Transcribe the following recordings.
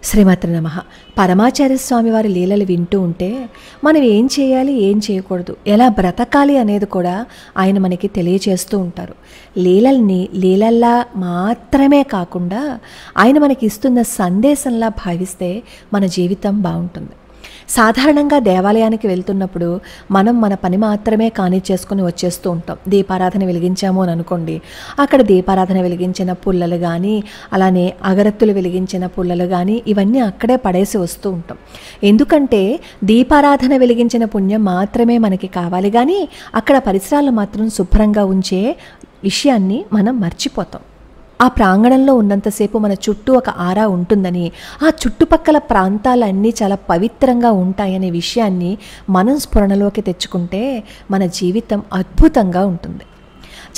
శ్రీమాత్ర నమః. పరమాచార్య స్వామి వారి లీలలు వింటూ ఉంటే మనం ఏం చేయాలి, ఏం చేయకూడదు, ఎలా బ్రతకాలి అనేది కూడా ఆయన మనకి తెలియచేస్తూ ఉంటారు. లీలల్ని లీలల్లా మాత్రమే కాకుండా ఆయన మనకి ఇస్తున్న సందేశంలా భావిస్తే మన జీవితం బాగుంటుంది. సాధారణంగా దేవాలయానికి వెళ్తున్నప్పుడు మనం మన పని మాత్రమే కానిచ్చేసుకుని వచ్చేస్తూ ఉంటాం. దీపారాధన వెలిగించాము అని అనుకోండి, అక్కడ దీపారాధన వెలిగించిన పుల్లలు కానీ, అలానే అగరత్తులు వెలిగించిన పుల్లలు కానీ ఇవన్నీ అక్కడే పడేసి వస్తూ ఉంటాం. ఎందుకంటే దీపారాధన వెలిగించిన పుణ్యం మాత్రమే మనకి కావాలి, కానీ అక్కడ పరిసరాలు మాత్రం శుభ్రంగా ఉంచే విషయాన్ని మనం మర్చిపోతాం. ఆ ప్రాంగణంలో ఉన్నంతసేపు మన చుట్టూ ఒక ఆరా ఉంటుందని, ఆ చుట్టుపక్కల ప్రాంతాలన్నీ చాలా పవిత్రంగా ఉంటాయనే విషయాన్ని మనం స్ఫురణలోకి తెచ్చుకుంటే మన జీవితం అద్భుతంగా ఉంటుంది.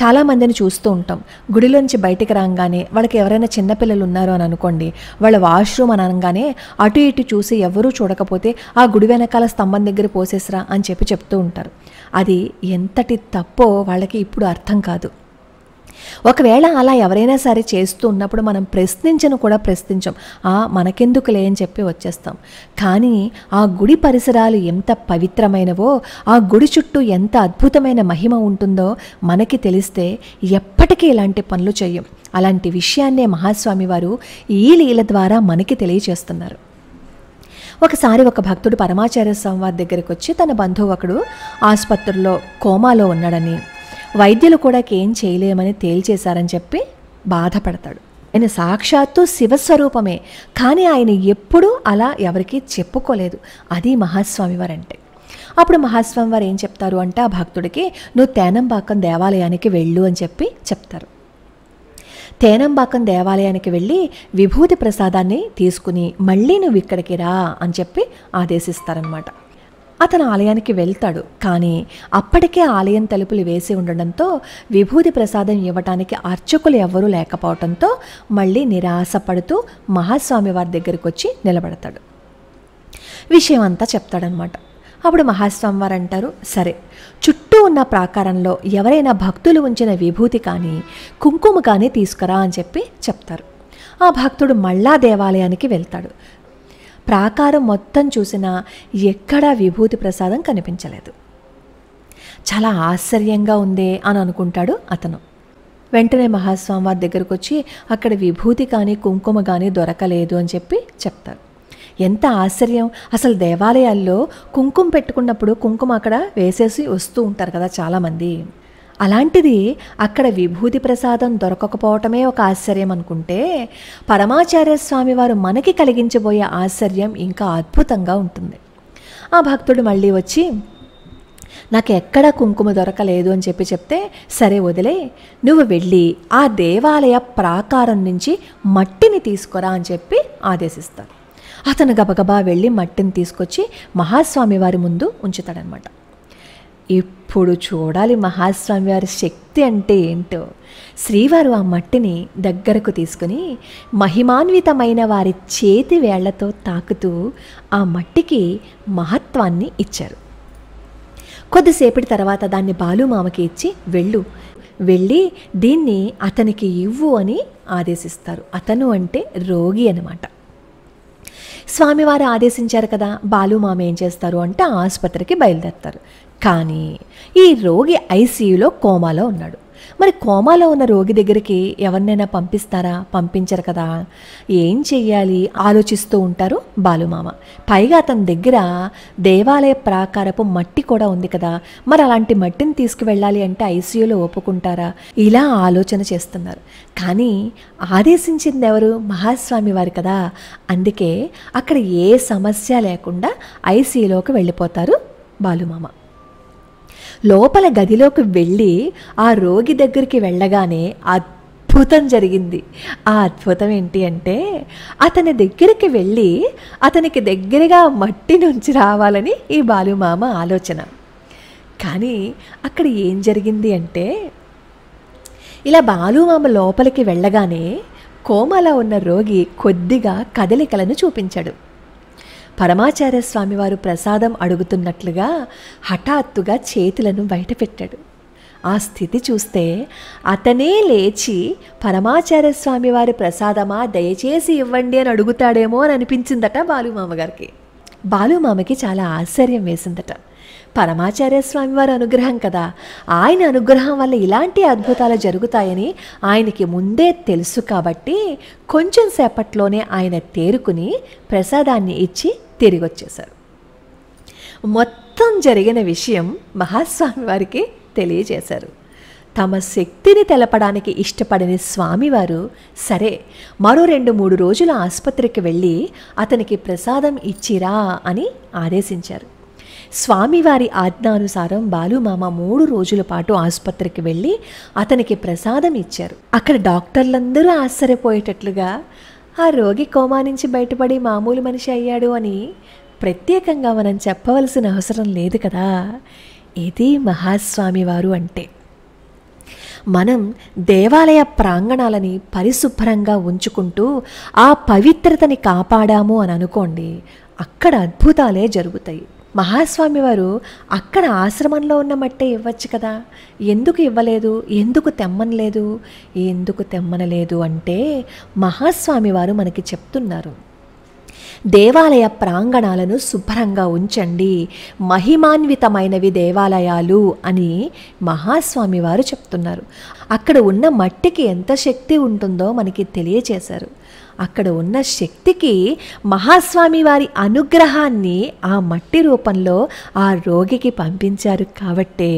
చాలామందిని చూస్తూ ఉంటాం, గుడిలోంచి బయటికి రాగానే వాళ్ళకి ఎవరైనా చిన్నపిల్లలు ఉన్నారు అని అనుకోండి, వాళ్ళ వాష్రూమ్ అని అనగానే అటు ఇటు చూసి ఎవరూ చూడకపోతే ఆ గుడి వెనకాల స్తంభం దగ్గర పోసేసరా అని చెప్తూ ఉంటారు. అది ఎంతటి తప్పో వాళ్ళకి ఇప్పుడు అర్థం కాదు. ఒకవేళ అలా ఎవరైనా సరే చేస్తూ ఉన్నప్పుడు మనం ప్రశ్నించం, మనకెందుకులే అని చెప్పి వచ్చేస్తాం. కానీ ఆ గుడి పరిసరాలు ఎంత పవిత్రమైనవో, ఆ గుడి చుట్టూ ఎంత అద్భుతమైన మహిమ ఉంటుందో మనకి తెలిస్తే ఎప్పటికీ ఇలాంటి పనులు చేయం. అలాంటి విషయాన్నే మహాస్వామి వారు ఈ లీల ద్వారా మనకి తెలియచేస్తున్నారు. ఒకసారి ఒక భక్తుడు పరమాచార్య స్వామి వారి దగ్గరికి వచ్చి తన బంధువు ఒకడు ఆసుపత్రిలో కోమాలో ఉన్నాడని, వైద్యులు కూడా ఏం చేయలేమని తేల్చేశారని చెప్పి బాధపడతాడు. ఆయన సాక్షాత్తు శివస్వరూపమే, కానీ ఆయన ఎప్పుడూ అలా ఎవరికీ చెప్పుకోలేదు. అది మహాస్వామి వారు అంటే. అప్పుడు మహాస్వామి వారు ఏం చెప్తారు అంటే ఆ భక్తుడికి, నువ్వు తేనంబాకం దేవాలయానికి వెళ్ళు అని చెప్తారు. తేనంబాకం దేవాలయానికి వెళ్ళి విభూతి ప్రసాదాన్ని తీసుకుని మళ్ళీ నువ్వు ఇక్కడికి రా అని చెప్పి ఆదేశిస్తారనమాట. అతను ఆలయానికి వెళ్తాడు, కానీ అప్పటికే ఆలయం తలుపులు వేసి ఉండడంతో విభూతి ప్రసాదం ఇవ్వటానికి అర్చకులు ఎవరూ లేకపోవడంతో మళ్ళీ నిరాశపడుతూ మహాస్వామి వారి దగ్గరికి వచ్చి నిలబడతాడు. విషయం అంతా చెప్తాడనమాట. అప్పుడు మహాస్వామి వారు అంటారు, సరే, చుట్టూ ఉన్న ప్రాకారంలో ఎవరైనా భక్తులు ఉంచిన విభూతి కానీ కుంకుమ కానీ తీసుకురా అని చెప్తారు. ఆ భక్తుడు మళ్ళా దేవాలయానికి వెళ్తాడు. ప్రాకారం మొత్తం చూసినా ఎక్కడా విభూతి ప్రసాదం కనిపించలేదు. చాలా ఆశ్చర్యంగా ఉందే అని అనుకుంటాడు అతను. వెంటనే మహాస్వామి వారి దగ్గరకు వచ్చి అక్కడ విభూతి కానీ కుంకుమ కానీ దొరకలేదు అని చెప్తారు. ఎంత ఆశ్చర్యం! అసలు దేవాలయాల్లో కుంకుమ పెట్టుకున్నప్పుడు కుంకుమ అక్కడ వేసేసి వస్తూ ఉంటారు కదా చాలామంది. అలాంటిది అక్కడ విభూతి ప్రసాదం దొరకకపోవటమే ఒక ఆశ్చర్యం అనుకుంటే, పరమాచార్య స్వామి వారు మనకి కలిగించబోయే ఆశ్చర్యం ఇంకా అద్భుతంగా ఉంటుంది. ఆ భక్తుడు మళ్ళీ వచ్చి, నాకు ఎక్కడా కుంకుమ దొరకలేదు అని చెప్తే, సరే వదిలే, నువ్వు వెళ్ళి ఆ దేవాలయ ప్రాకారం నుంచి మట్టిని తీసుకురా అని చెప్పి ఆదేశిస్తారు. అతను గబగబా వెళ్ళి మట్టిని తీసుకొచ్చి మహాస్వామి వారి ముందు ఉంచుతాడనమాట. ఇప్పుడు చూడాలి మహాస్వామి వారి శక్తి అంటే ఏంటో. శ్రీవారు ఆ మట్టిని దగ్గరకు తీసుకుని మహిమాన్వితమైన వారి చేతి వేళ్లతో తాకుతూ ఆ మట్టికి మహత్వాన్ని ఇచ్చారు. కొద్దిసేపటి తర్వాత దాన్ని బాలుమామకి ఇచ్చి వెళ్ళి దీన్ని అతనికి ఇవ్వు అని ఆదేశిస్తారు. అతను అంటే రోగి అనమాట. స్వామివారు ఆదేశించారు కదా, బాలుమామ ఏం చేస్తారు అంటే ఆసుపత్రికి బయలుదేరుతారు. కానీ ఈ రోగి ఐసీయూలో కోమాలో ఉన్నాడు. మరి కోమాలో ఉన్న రోగి దగ్గరికి ఎవరినైనా పంపిస్తారా? పంపించరు కదా. ఏం చెయ్యాలి ఆలోచిస్తూ ఉంటారు బాలుమామ. పైగా అతని దగ్గర దేవాలయ ప్రాకారపు మట్టి కూడా ఉంది కదా, మరి అలాంటి మట్టిని తీసుకువెళ్ళాలి అంటే ఐసీయూలో ఒప్పుకుంటారా? ఇలా ఆలోచన చేస్తున్నారు. కానీ ఆదేశించింది ఎవరు? మహాస్వామి వారు కదా. అందుకే అక్కడ ఏ సమస్య లేకుండా ఐసీయూలోకి వెళ్ళిపోతారు బాలుమామ. లోపల గదిలోకి వెళ్ళి ఆ రోగి దగ్గరికి వెళ్ళగానే అద్భుతం జరిగింది. ఆ అద్భుతం ఏంటి అంటే, అతని దగ్గరికి వెళ్ళి అతనికి దగ్గరగా మట్టి నుంచి రావాలని ఈ బాలుమామ ఆలోచన. కానీ అక్కడ ఏం జరిగింది అంటే, ఇలా బాలుమామ లోపలికి వెళ్ళగానే కోమాలో ఉన్న రోగి కొద్దిగా కదలికలను చూపించాడు. పరమాచార్య స్వామివారు ప్రసాదం అడుగుతున్నట్లుగా హఠాత్తుగా చేతులను బయటపెట్టాడు. ఆ స్థితి చూస్తే అతనే లేచి పరమాచార్య స్వామి వారి ప్రసాదమా దయచేసి ఇవ్వండి అని అడుగుతాడేమో అని అనిపించిందట బాలుమామగారికి. బాలుమామకి చాలా ఆశ్చర్యం వేసిందట. పరమాచార్య స్వామి వారి అనుగ్రహం కదా, ఆయన అనుగ్రహం వల్ల ఇలాంటి అద్భుతాలు జరుగుతాయని ఆయనకి ముందే తెలుసు కాబట్టి కొంచెం సేపట్లోనే ఆయన తేరుకుని ప్రసాదాన్ని ఇచ్చి తిరిగి వచ్చేశారు. మొత్తం జరిగిన విషయం మహాస్వామి వారికి తెలియజేశారు. తమ శక్తిని తెలపడానికి ఇష్టపడని స్వామివారు సరే మరో 2-3 రోజులు ఆసుపత్రికి వెళ్ళి అతనికి ప్రసాదం ఇచ్చిరా అని ఆదేశించారు. స్వామివారి ఆజ్ఞానుసారం బాలుమామ 3 రోజుల పాటు ఆసుపత్రికి వెళ్ళి అతనికి ప్రసాదం ఇచ్చారు. అక్కడ డాక్టర్లందరూ ఆశ్చర్యపోయేటట్లుగా ఆ రోగి కోమా నుంచి బయటపడి మామూలు మనిషి అయ్యాడు అని ప్రత్యేకంగా మనం చెప్పవలసిన అవసరం లేదు కదా. ఇది మహాస్వామి వారు అంటే. మనం దేవాలయ ప్రాంగణాలని పరిశుభ్రంగా ఉంచుకుంటూ ఆ పవిత్రతని కాపాడాము అని అనుకోండి, అక్కడ అద్భుతాలే జరుగుతాయి. మహాస్వామి వారు అక్కడ ఆశ్రమంలో ఉన్న మట్టే ఇవ్వచ్చు కదా, ఎందుకు ఇవ్వలేదు, ఎందుకు తెమ్మనలేదు? ఎందుకు తెమ్మనలేదు అంటే మహాస్వామి వారు మనకి చెప్తున్నారు, దేవాలయ ప్రాంగణాలను శుభ్రంగా ఉంచండి, మహిమాన్వితమైనవి దేవాలయాలు అని మహాస్వామి వారు చెప్తున్నారు. అక్కడ ఉన్న మట్టికి ఎంత శక్తి ఉంటుందో మనకి తెలియచేశారు. అక్కడ ఉన్న శక్తికి మహాస్వామి వారి అనుగ్రహాన్ని ఆ మట్టి రూపంలో ఆ రోగికి పంపించారు కాబట్టే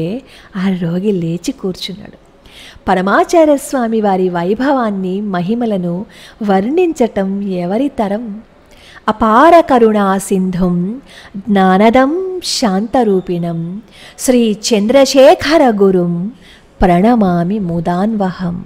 ఆ రోగి లేచి కూర్చున్నాడు. పరమాచార్య స్వామి వారి వైభవాన్ని మహిమలను వర్ణించటం ఎవరి తరం? అపార కరుణా సింధుం జ్ఞానదం శాంతరూపిణం శ్రీ చంద్రశేఖర గురుం ప్రణమామి ముదాన్వహం.